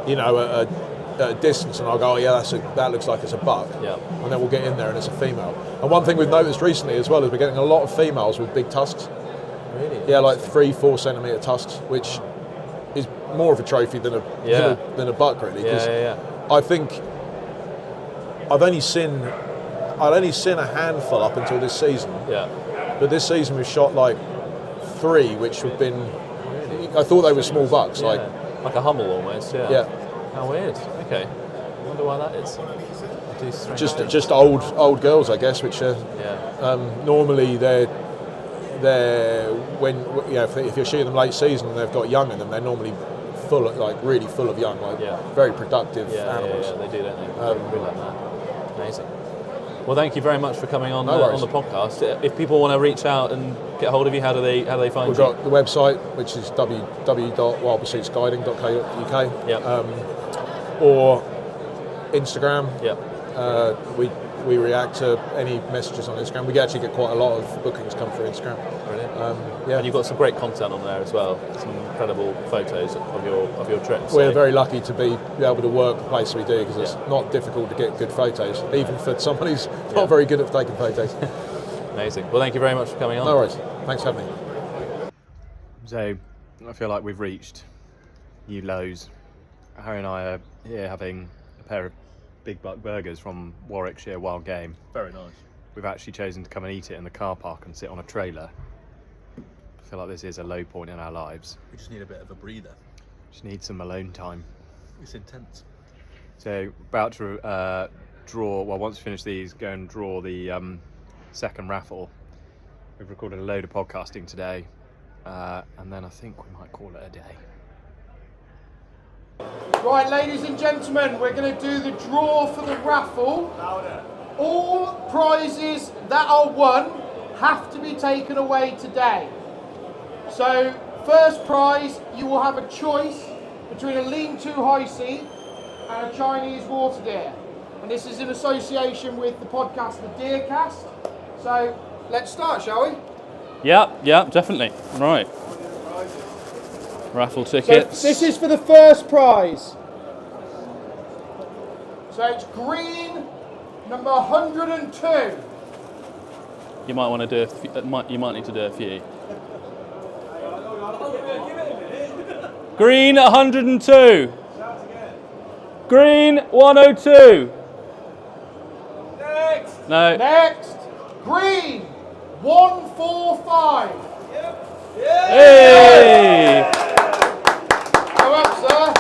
at a distance, and I'll go, oh yeah, that looks like it's a buck. Yeah. And then we'll get in there, and it's a female. And one thing we've noticed recently as well is we're getting a lot of females with big tusks. Really? Yeah, like 3-4 centimetre tusks, which is more of a trophy than a buck, really. Yeah. I think I'd only seen a handful up until this season. Yeah. But this season we've shot like 3, which have been. I thought they were small bucks, like a hummel almost. Yeah. Yeah. How weird. Okay. I wonder why that is. Just old girls, I guess, which are normally they're when if you're shooting them late season and they've got young in them, they're normally really full of young, very productive animals. Yeah, they do, don't they? Really like that. Amazing. Well, thank you very much for coming on the podcast. If people want to reach out and get hold of you, how do they find We've you? got the website, which is www.wildpursuitsguiding.co.uk. Or Instagram. We react to any messages on Instagram. We actually get quite a lot of bookings come through Instagram. Brilliant. And you've got some great content on there as well. Some incredible photos of your trips. We're very lucky to be able to work the place we do because it's not difficult to get good photos, even for someone who's not very good at taking photos. Amazing. Well, thank you very much for coming on. No worries. Thanks for having me. So, I feel like we've reached new lows. Harry and I are here having a pair of big buck burgers from Warwickshire Wild Game. Very nice. We've actually chosen to come and eat it in the car park and sit on a trailer. I feel like this is a low point in our lives. We just need a bit of a breather. Just need some alone time. It's intense. So, about to draw, once we finish these, go and draw the second raffle. We've recorded a load of podcasting today, and then I think we might call it a day. Right, ladies and gentlemen, we're going to do the draw for the raffle. All prizes that are won have to be taken away today. So, first prize, you will have a choice between a lean-to high C and a Chinese water deer. And this is in association with the podcast, the Deercast. So, let's start, shall we? Yeah, definitely. Right. Raffle tickets. So this is for the first prize. So it's green, number 102. You might want to do you might need to do a few. Green 102. Green 102. Next. No. Next. Green 145. Hey! Go up, sir.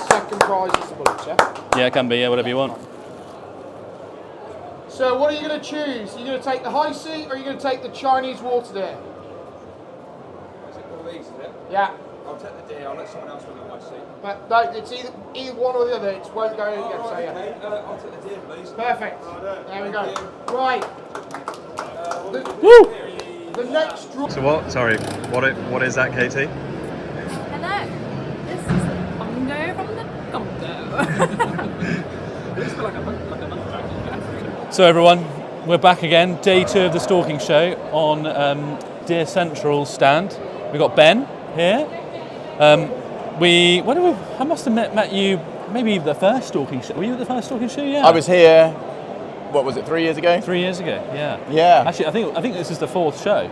Second prize is the bullets, yeah? Yeah, it can be, whatever you want. So what are you going to choose? Are you going to take the high C or are you going to take the Chinese water deer? Is it one of these, is it? Yeah. I'll take the deer, I'll let someone else win the high C. But no, it's either one or the other. It won't go in again, so yeah. Okay, I'll take the deer, please. Perfect. There we go. Right. Woo! The next draw. So what is that, Katie? Hello, this is Bongo from the Congo. So everyone, we're back again. Day 2 of the Stalking Show on Deer Central's stand. We've got Ben here. I must have met you maybe the first Stalking Show. Were you at the first Stalking Show? Yeah. I was here, what was it, 3 years ago? 3 years ago, yeah. Yeah. Actually, I think this is the 4th show.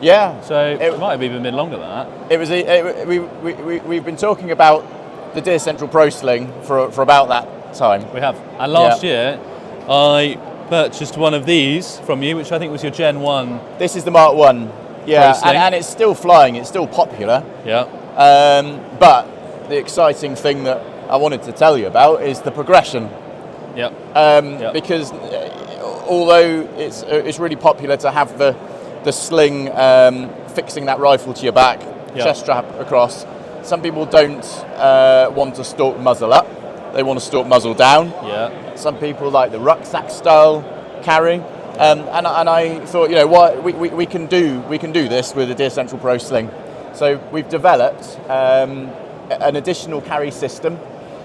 Yeah. So it might have even been longer than that. It was. We've been talking about the Deer Central Pro Sling for about that time. We have. And last year, I purchased one of these from you, which I think was your Gen 1. This is the Mark 1. Yeah, Pro Sling. and it's still flying. It's still popular. Yeah. But the exciting thing that I wanted to tell you about is the progression. Yeah. Because although it's really popular to have the sling fixing that rifle to your back, chest strap across, some people don't want to stalk muzzle up. They want to stalk muzzle down. Yeah. Some people like the rucksack style carry. And I thought, what we can do this with the Deer Central Pro Sling. So we've developed an additional carry system.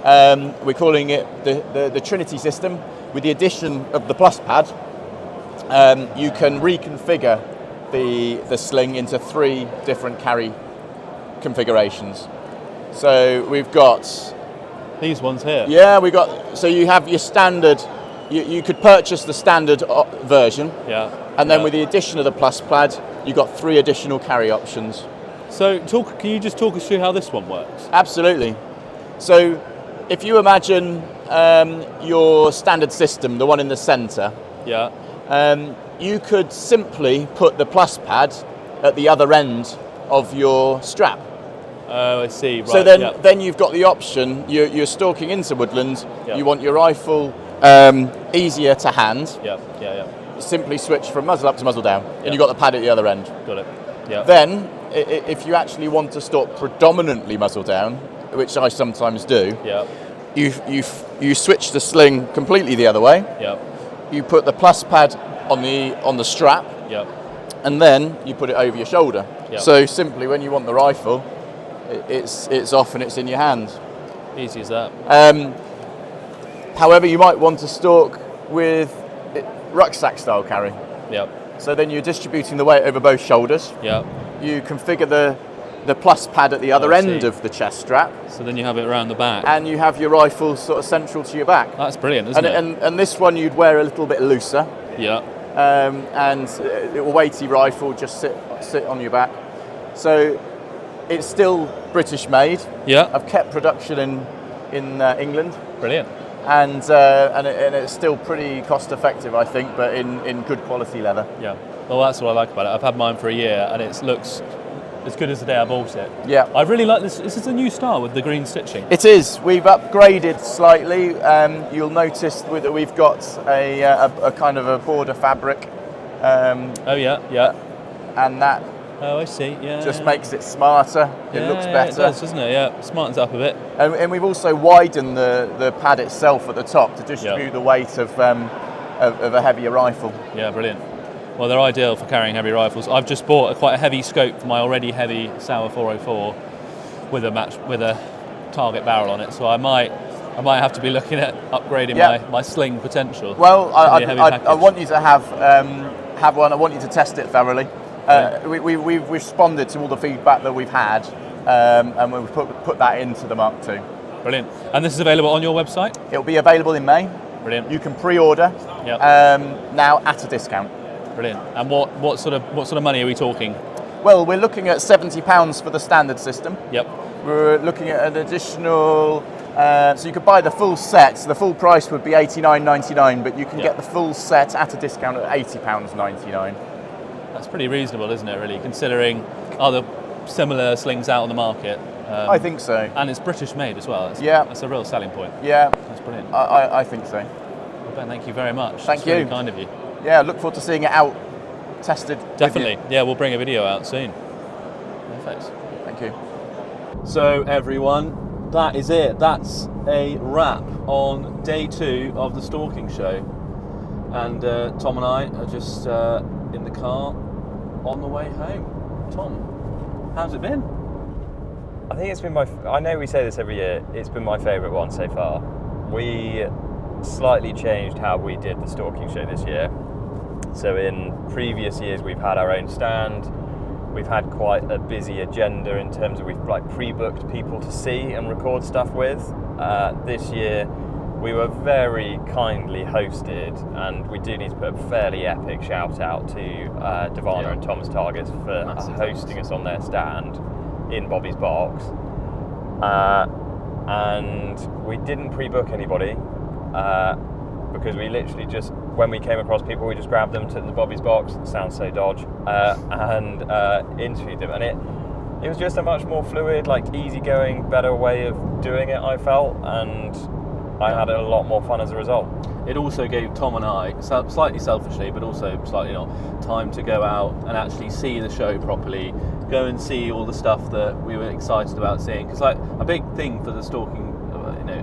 We're calling it the Trinity system. With the addition of the plus pad, you can reconfigure the sling into 3 different carry configurations. So we've got these ones here. Yeah, so you have your standard. You could purchase the standard version. Yeah. And then with the addition of the plus pad, you've got 3 additional carry options. So can you just talk us through how this one works? Absolutely. So if you imagine your standard system, the one in the centre, you could simply put the plus pad at the other end of your strap. Oh, I see. Right. So then you've got the option. You're stalking into woodland. You want your rifle easier to hand. Yeah. Simply switch from muzzle up to muzzle down, and you've got the pad at the other end. Got it. Yeah. Then, if you actually want to stalk predominantly muzzle down, which I sometimes do, you switch the sling completely the other way. Yeah. You put the plus pad on the strap. Yeah. And then you put it over your shoulder. Yeah. So simply, when you want the rifle, it's off and it's in your hand. Easy as that. However, you might want to stalk with rucksack style carry. Yeah. So then you're distributing the weight over both shoulders. Yeah. You configure the plus pad at the other end of the chest strap. So then you have it around the back. And you have your rifle sort of central to your back. That's brilliant, isn't it? And this one you'd wear a little bit looser. Yeah. And a weighty rifle just sit on your back. So it's still British made. Yeah. I've kept production in England. Brilliant. And it's still pretty cost effective, I think, but in good quality leather. Yeah. Well, that's what I like about it. I've had mine for a year, and it looks as good as the day I bought it. Yeah. I really like this. This is a new style with the green stitching. It is. We've upgraded slightly. You'll notice that we've got a kind of a border fabric. Oh yeah. And that. Oh, I see. Yeah. Just makes it smarter. It looks better. It does, doesn't it? Yeah. Smartens it up a bit. And we've also widened the pad itself at the top to distribute the weight of a heavier rifle. Yeah, brilliant. Well, they're ideal for carrying heavy rifles. I've just bought quite a heavy scope for my already heavy Sauer 404 with a target barrel on it. So I might have to be looking at upgrading my sling potential. Well, I want you to have one. I want you to test it thoroughly. We've responded to all the feedback that we've had, and we've put that into the Mark II. Brilliant. And this is available on your website? It'll be available in May. Brilliant. You can pre-order now at a discount. Brilliant. And what sort of money are we talking? Well, we're looking at £70 for the standard system. Yep. We're looking at an additional. So you could buy the full set. So the full price would be £89.99, but you can get the full set at a discount at £80.99. That's pretty reasonable, isn't it, really, considering other similar slings out on the market? I think so. And it's British made as well. That's a real selling point. Yeah. That's brilliant. I think so. Well, Ben, thank you very much. Thank you. Really kind of you. Yeah, look forward to seeing it out, tested. Definitely. Yeah, we'll bring a video out soon. Perfect. Thank you. So, everyone, that is it. That's a wrap on day 2 of the Stalking Show. And Tom and I are just in the car on the way home. Tom, how's it been? I think it's been I know we say this every year, it's been my favourite one so far. We slightly changed how we did the Stalking Show this year. So in previous years we've had our own stand, we've had quite a busy agenda in terms of we've pre-booked people to see and record stuff with. This year we were very kindly hosted, and we do need to put a fairly epic shout out to Devana and Thomas Targets for hosting us on their stand in Bobby's Box. And we didn't pre-book anybody because we literally just, when we came across people, we just grabbed them, took them to Bobby's Box, sounds so dodge, and interviewed them. And it was just a much more fluid, like easygoing, better way of doing it, I felt, and I had a lot more fun as a result. It also gave Tom and I, slightly selfishly, but also slightly not, time to go out and actually see the show properly, go and see all the stuff that we were excited about seeing. Because like a big thing for the Stalking,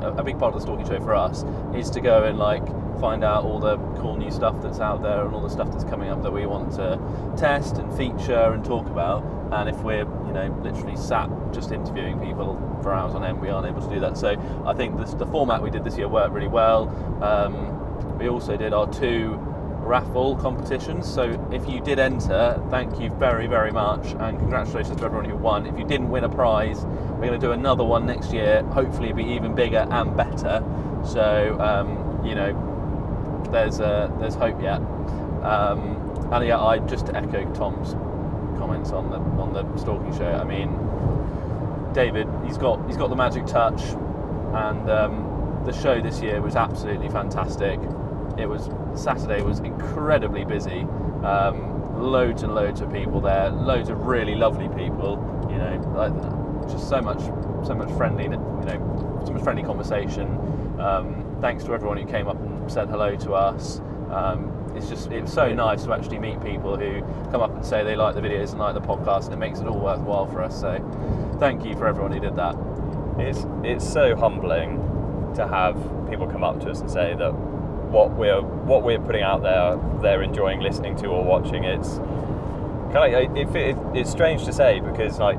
a big part of the Stalking Show for us is to go and like find out all the cool new stuff that's out there and all the stuff that's coming up that we want to test and feature and talk about. And if we're, literally sat just interviewing people for hours on end, we aren't able to do that. So I think the format we did this year worked really well. We also did our 2 raffle competitions. So if you did enter, thank you very, very much, and congratulations to everyone who won. If you didn't win a prize, we're going to do another one next year. Hopefully, it'll be even bigger and better. So there's hope yet. And yeah, I just to echo Tom's comments on the Stalking Show. I mean, David, he's got the magic touch, and the show this year was absolutely fantastic. Saturday was incredibly busy. Loads and loads of people there, loads of really lovely people. Just so much friendly, so much friendly conversation. Thanks to everyone who came up and said hello to us. It's so nice to actually meet people who come up and say they like the videos and like the podcast, and it makes it all worthwhile for us. So thank you for everyone who did that. It's so humbling to have people come up to us and say that what we're putting out there, they're enjoying listening to or watching. It's kind of it's strange to say, because like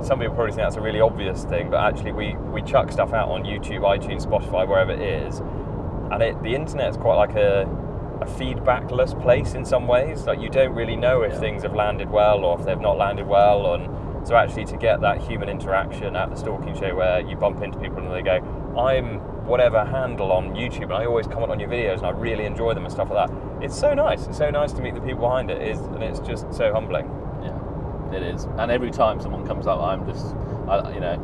some people probably think that's a really obvious thing, but actually we chuck stuff out on YouTube, iTunes, Spotify, wherever it is, and the internet's quite like a feedbackless place in some ways. Like you don't really know if things have landed well or if they've not landed well, and so actually to get that human interaction at the Stalking Show where you bump into people and they go, I'm whatever handle on YouTube and I always comment on your videos and I really enjoy them and stuff like that. It's so nice. It's so nice to meet the people behind it, and it's just so humbling. Yeah, it is. And every time someone comes up, I'm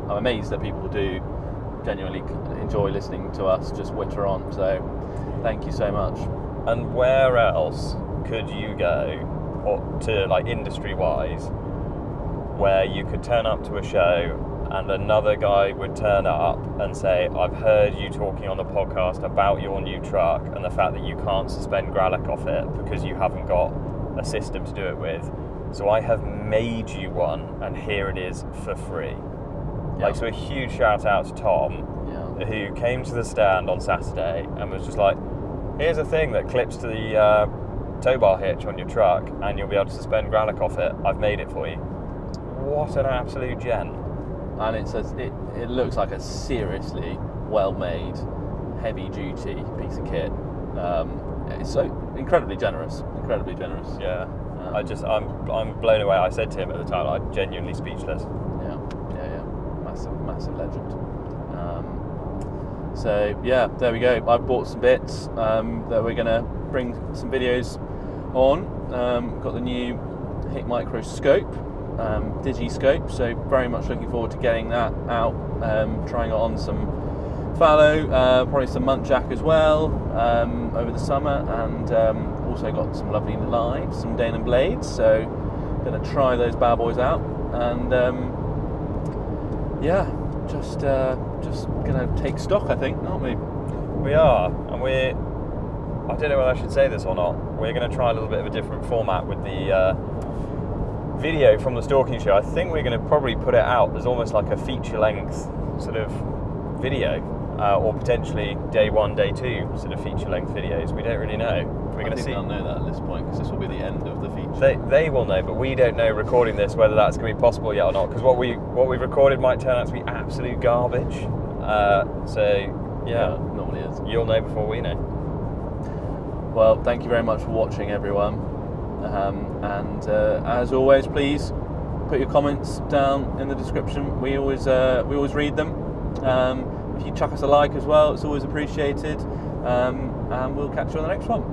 amazed that people do genuinely enjoy listening to us just witter on. So thank you so much. And where else could you go, or to like industry-wise, where you could turn up to a show and another guy would turn up and say, I've heard you talking on the podcast about your new truck and the fact that you can't suspend gralloch off it because you haven't got a system to do it with. So I have made you one, and here it is for free. Yeah. So a huge shout out to Tom, who came to the stand on Saturday and was just like, here's a thing that clips to the tow bar hitch on your truck and you'll be able to suspend gralloch off it. I've made it for you. What an absolute gent. And it looks like a seriously well-made, heavy-duty piece of kit. It's so incredibly generous. Yeah. I'm blown away. I said to him at the time, I'm genuinely speechless. Yeah. Massive legend. So yeah, there we go. I've bought some bits that we're going to bring some videos on. Got the new Hit Micro scope, Digi-scope, so very much looking forward to getting that out, trying it on some fallow, probably some muntjac as well over the summer, and also got some lovely lives, some Dane and blades, so going to try those bad boys out, and just going to take stock, I think, aren't we? We are, and I don't know whether I should say this or not, we're going to try a little bit of a different format with the video from the Stalking Show. I think we're going to probably put it out as almost like a feature-length sort of video, or potentially day 1, day 2 sort of feature-length videos. We don't really know. We're going to see. They'll know that at this point, because this will be the end of the feature. They will know, but we don't know recording this whether that's going to be possible yet or not, because what we've recorded might turn out to be absolute garbage. So yeah, normally is. You'll know before we know. Well, thank you very much for watching, everyone. And as always, please put your comments down in the description. We always read them. If you chuck us a like as well, it's always appreciated. And we'll catch you on the next one.